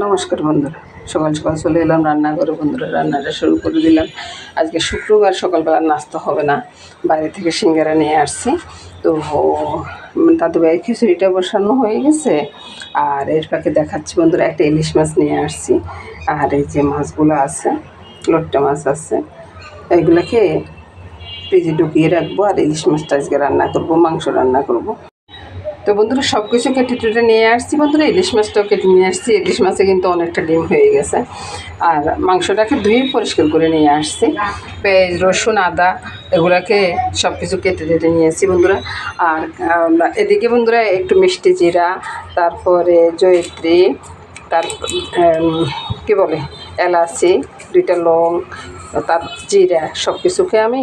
নমস্কার বন্ধুরা, সকাল সকাল চলে এলাম রান্নাঘরে। বন্ধুরা, রান্নাটা শুরু করে দিলাম। আজকে শুক্রবার, সকালবেলা নাস্তা হবে না, বাইরে থেকে সিঙ্গারা নিয়ে আসছি। তো দাদুভাইয়ের খিচুড়িটা বসানো হয়ে গেছে। আর এর ফাঁকে দেখাচ্ছি বন্ধুরা, একটা ইলিশ মাছ নিয়ে আসছি। আর এই যে মাছগুলো আছে, লট্টা মাছ আছে, এগুলোকে ফ্রিজে ঢুকিয়ে রাখবো। আর ইলিশ মাছটা আজকে রান্না করব, মাংস রান্না করব। তো বন্ধুরা, সব কিছু কেটে টেটে নিয়ে আসছি। বন্ধুরা, ইলিশ মাছটাও কেটে নিয়ে আসছি। ইলিশ মাছে কিন্তু অনেকটা ডিম হয়ে গেছে। আর মাংসটাকে ধুয়ে পরিষ্কার করে নিয়ে আসছি। পেঁয়াজ, রসুন, আদা এগুলাকে সব কিছু কেটে টেটে নিয়ে আসছি বন্ধুরা। আর এদিকে বন্ধুরা একটু মিষ্টি জিরা, তারপরে জয়িত্রী, তারপর কী বলে এলাচি, 2টা লং, তার জিরা, সব কিছুকে আমি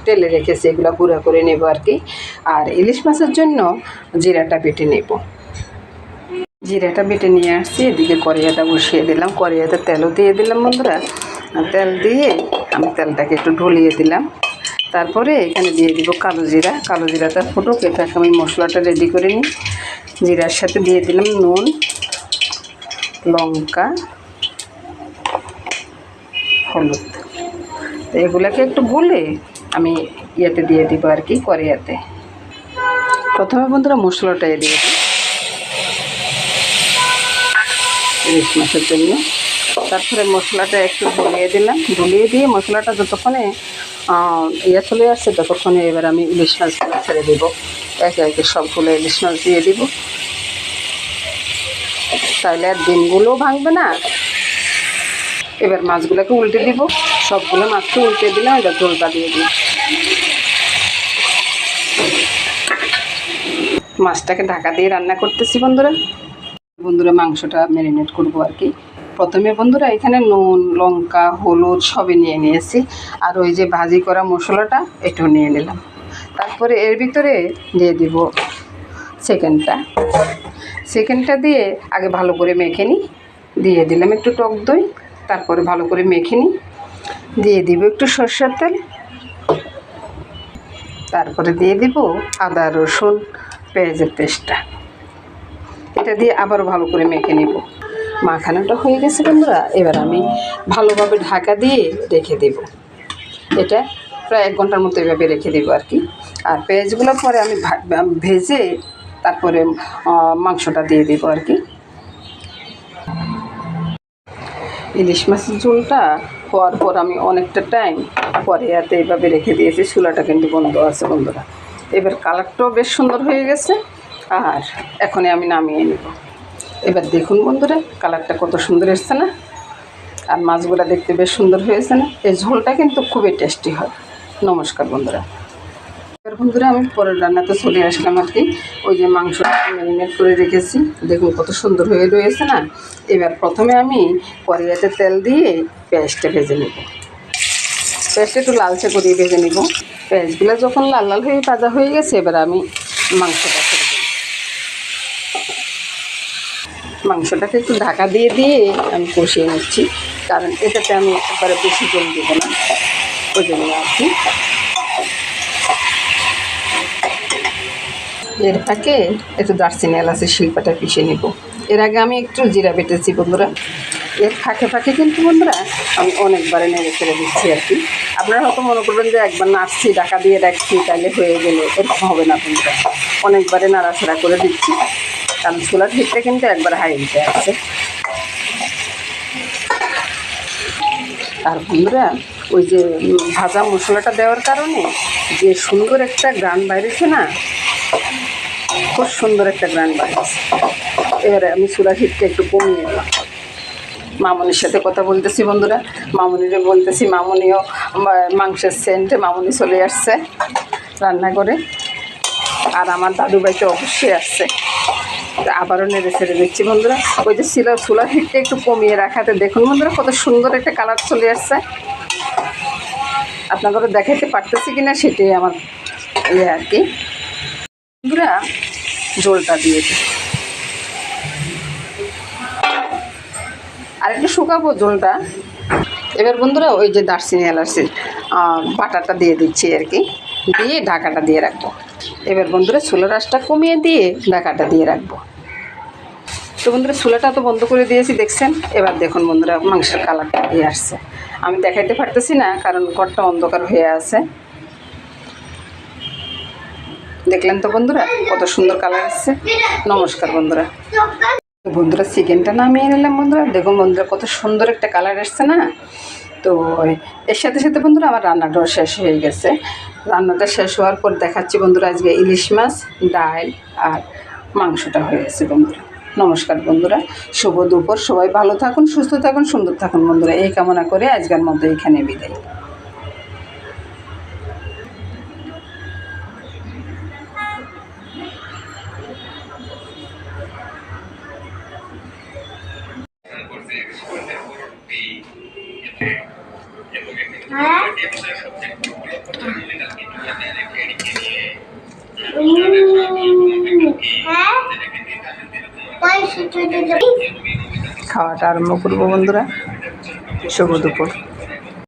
তেলে রেখেছি। এগুলো গুঁড়া করে নেব আর কি। আর ইলিশ মাছের জন্য জিরাটা বেটে নেব। জিরাটা বেটে নিয়ে আসছি। এদিকে কড়াইটা বসিয়ে দিলাম, কড়াইতে তেলও দিয়ে দিলাম বন্ধুরা। তেল দিয়ে আমি তেলটাকে একটু ঢলিয়ে দিলাম। তারপরে এখানে দিয়ে দিব কালো জিরা। কালো জিরাটা ফুটুক, এটাকে আমি মশলাটা রেডি করে নিই। জিরার সাথে দিয়ে দিলাম নুন, লঙ্কা, হলুদ। তো এগুলোকে একটু গুলে আমি ইয়েতে দিয়ে দিব আর কি, কড়াইতে। প্রথমে বন্ধুরা মশলাটা দিয়ে দিই ইলিশ মাছের জন্য। তারপরে মশলাটা একটু গলিয়ে দিলাম, গলিয়ে দিয়ে মশলাটা যতক্ষণে চলে আসছে ততক্ষণে এবার আমি ইলিশ মাছগুলো ছেড়ে দেবো। একে একে সবগুলো ইলিশ মাছ দিয়ে দিব, তাহলে আর ডিমগুলোও ভাঙবে না। এবার মাছগুলোকে উল্টে দিব, সবগুলো মাছকে উল্টে দিলাম। এবার ঝোলটা দিয়ে দিই। মাছটাকে ঢাকা দিয়ে রান্না করতেছি বন্ধুরা। মাংসটা ম্যারিনেট করবো আর কি। প্রথমে বন্ধুরা এখানে নুন, লঙ্কা, হলুদ সবই নিয়ে নিয়েছি। আর ওই যে ভাজি করা মশলাটা এটাও নিয়ে নিলাম। তারপরে এর ভিতরে দিয়ে দিব চিকেনটা দিয়ে আগে ভালো করে মেখে নিই। দিয়ে দিলাম একটু টক দই, তারপরে ভালো করে মেখে নিই। দিয়ে দিব একটু সরষের তেল, তারপরে দিয়ে দিব আদা, রসুন, পেঁয়াজের পেস্টটা। এটা দিয়ে আবার ভালো করে মেখে নিব। মাখানোটা হয়ে গেছে বন্ধুরা। এবার আমি ভালোভাবে ঢাকা দিয়ে রেখে দেব। এটা প্রায় 1 ঘন্টার মতো এভাবে রেখে দেবো আর কি। আর পেঁয়াজগুলো পরে আমি ভেজে তারপরে মাংসটা দিয়ে দেবো আর কি। ইলিশ মাছের ঝোলটা হওয়ার পর আমি অনেকটা টাইম পরে এইভাবে রেখে দিয়েছি। চুলাটা কিন্তু বন্ধ আছে বন্ধুরা। এবার কালারটাও বেশ সুন্দর হয়ে গেছে। আর এখনই আমি নামিয়ে নেব। এবার দেখুন বন্ধুরা, কালারটা কত সুন্দর এসছে না? আর মাছগুলো দেখতে বেশ সুন্দর হয়েছে না? এই ঝোলটা কিন্তু খুবই টেস্টি হয়। নমস্কার বন্ধুরা। এবার বন্ধুরা আমি পরের রান্নাতে চলে আসলাম আর কি। ওই যে মাংসটা ম্যারিনেট করে রেখেছি, দেখুন কত সুন্দর হয়ে রয়েছে না? এবার প্রথমে আমি কড়াইতে তেল দিয়ে পেঁয়াজটা ভেজে নেব। পেঁয়াজটা একটু লালচে করে ভেজে নেব। পেঁয়াজগুলো যখন লাল লাল হয়ে ভাজা হয়ে গেছে, এবার আমি মাংসটা ছেড়ে দেব। মাংসটাকে একটু ঢাকা দিয়ে আমি কষিয়ে নিচ্ছি, কারণ এটাতে আমি একবারে বেশি জল দেবো না, ওই জন্য আর কি। এর ফাঁকে একটু দারচিনি, এলাচের শিল্পাটা পিষে নেব। এর আগে আমি একটু জিরা বেটেছি বন্ধুরা। এর ফাঁকে কিন্তু বন্ধুরা আমি অনেকবারে নেড়ে ছেড়ে দিচ্ছি আর কি। আপনারা হয়তো মনে করবেন যে একবার নাড়ছি, ঢাকা দিয়ে রাখছি, তাহলে হয়ে গেলে, এরকম হবে না বন্ধুরা। অনেকবারে নাড়াচাড়া করে দিচ্ছি, কারণ চুলার হিটটা কিন্তু একবার হাই হিটে আছে। আর বন্ধুরা, ওই যে ভাজা মশলাটা দেওয়ার কারণে যে সুন্দর একটা গ্রান বাইরেছে না, খুব সুন্দর একটা গ্রান বাইরেছে। এবারে আমি চুলার হিটটা একটু কমিয়ে দিলাম। মামনির সাথে কথা বলতেছি বন্ধুরা। মামনিরে বলতেছি, মামনিও মাংসের সেন্টে মামনি চলে আসছে রান্না করে। আর আমার দাদুভাই তো অবশ্যই আসছে। আবারও নেড়ে ছেড়ে দিচ্ছি বন্ধুরা। ওই যে চুলার হিটটা একটু কমিয়ে রাখাতে দেখুন বন্ধুরা কত সুন্দর একটা কালার চলে আসছে। আপনাদের দেখাইতে পারতেছি কিনা সেটাই আমার আর কি। বন্ধুরা, ঝোলটা দিয়ে দিই। আর একটু শুকাবো ঝোলটা। এবার বন্ধুরা ওই যে দারচিনি, এলাচি বাটাটা দিয়ে দিচ্ছি আর কি, দিয়ে ঢাকাটা দিয়ে রাখবো। এবার বন্ধুরা চুলার আঁচটা কমিয়ে দিয়ে ঢাকাটা দিয়ে রাখবো। তো বন্ধুরা চুলাটা তো বন্ধ করে দিয়েছি দেখছেন। এবার দেখুন বন্ধুরা মাংসের কালারটা দিয়ে আসছে। আমি দেখাইতে পারতেছি না কারণ ঘরটা অন্ধকার হয়ে আছে। দেখলেন তো বন্ধুরা কত সুন্দর কালার আসছে। নমস্কার বন্ধুরা। বন্ধুরা চিকেনটা নামিয়ে নিলাম বন্ধুরা। দেখুন বন্ধুরা কত সুন্দর একটা কালার আসছে না। তো এর সাথে সাথে বন্ধুরা আমার রান্নাটাও শেষ হয়ে গেছে। রান্নাটা শেষ হওয়ার পর দেখাচ্ছি বন্ধুরা আজকে ইলিশ মাছ, ডাল আর মাংসটা হয়ে গেছে বন্ধুরা। নমস্কার বন্ধুরা, শুভ দুপুর। সবাই ভালো থাকুন, সুস্থ থাকুন, সুন্দর থাকুন বন্ধুরা। এই কামনা করে আজকের মধ্যে এখানে বিদায়। খাওয়াটা আরম্ভ করবো বন্ধুরা। শুভ দুপুর।